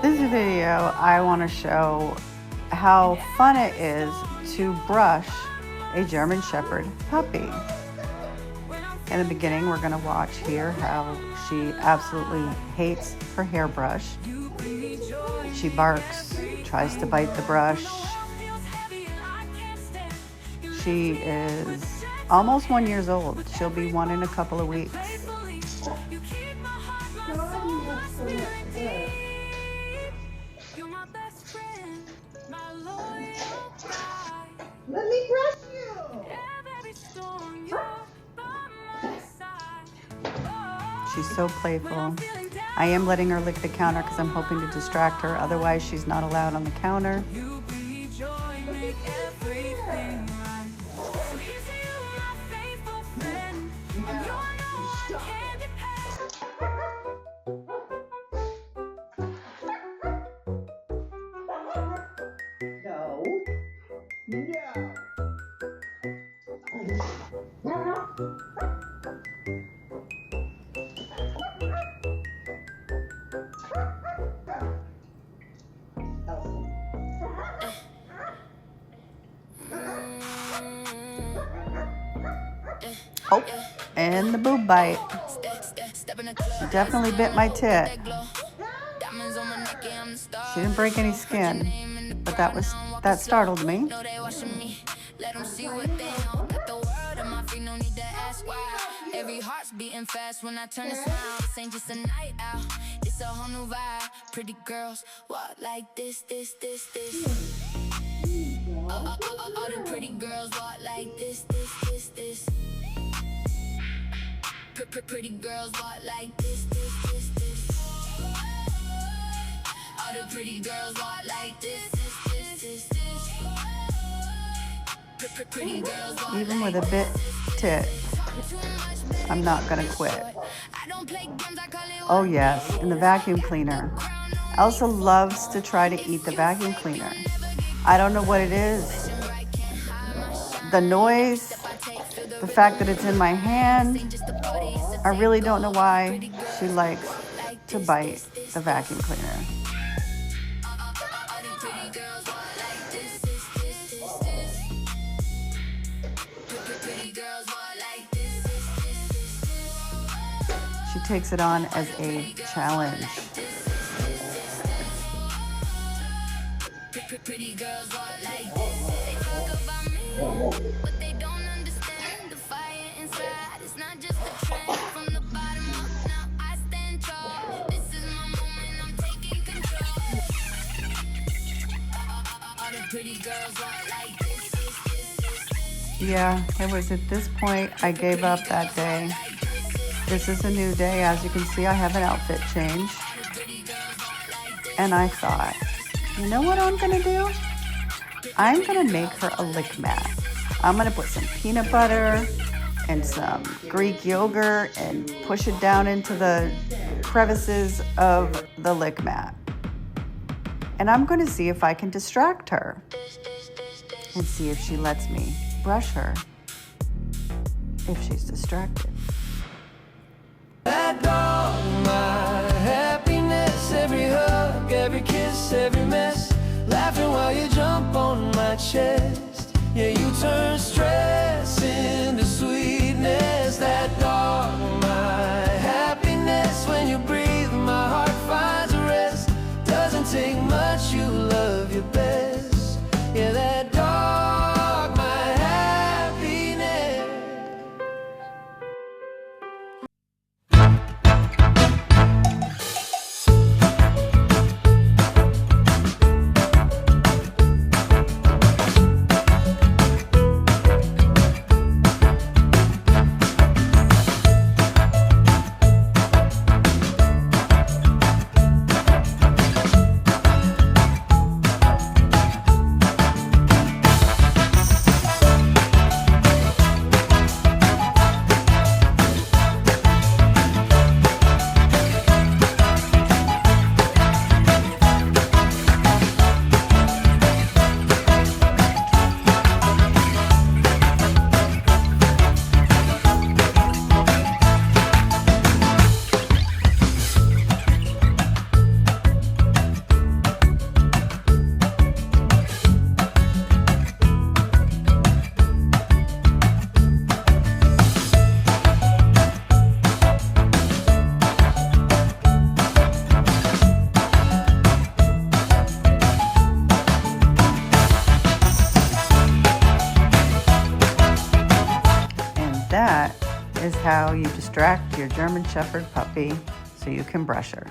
This video, I want to show how fun it is to brush a German Shepherd puppy. In the beginning, we're going to watch here how she absolutely hates her hairbrush. She barks, tries to bite the brush. She is almost 1 year old. She'll be 1 in a couple of weeks. Let me brush you. She's so playful. I am letting her lick the counter because I'm hoping to distract her. Otherwise, she's not allowed on the counter. Oh, and the boob bite. She definitely bit my tit. She didn't break any skin, but that startled me. Every heart's beating fast when I turn a smile. This ain't just a night out, it's a whole new vibe. Pretty girls walk like this. All the pretty girls walk like this. Pretty girls walk like this. All the pretty girls walk like this. Pretty girls walk Even with a bit tit, I'm not gonna quit. Oh yes, and the vacuum cleaner. Elsa loves to try to eat the vacuum cleaner. I don't know what it is. The noise, the fact that it's in my hand. I really don't know why she likes to bite the vacuum cleaner. She takes it on as a challenge. Pretty girls walk like this. They talk about me, but they don't understand the fire inside. It's not just a trend from the bottom up. Now I stand tall. This is my moment. I'm taking control. All the pretty girls walk like this. Yeah, it was at this point I gave up that day. This is a new day. As you can see, I have an outfit change. And I thought, you know what I'm gonna do? I'm gonna make her a lick mat. I'm gonna put some peanut butter and some Greek yogurt and push it down into the crevices of the lick mat. And I'm gonna see if I can distract her and see if she lets me brush her if she's distracted. That dog, my happiness, every hug, every kiss, every mess, laughing while you jump on my chest. Yeah, you turn stress into sweetness. That dog, my happiness, when you breathe, my heart finds a rest. Doesn't take much, you love your best. Yeah, that dog, my happiness. is how you distract your German Shepherd puppy so you can brush her.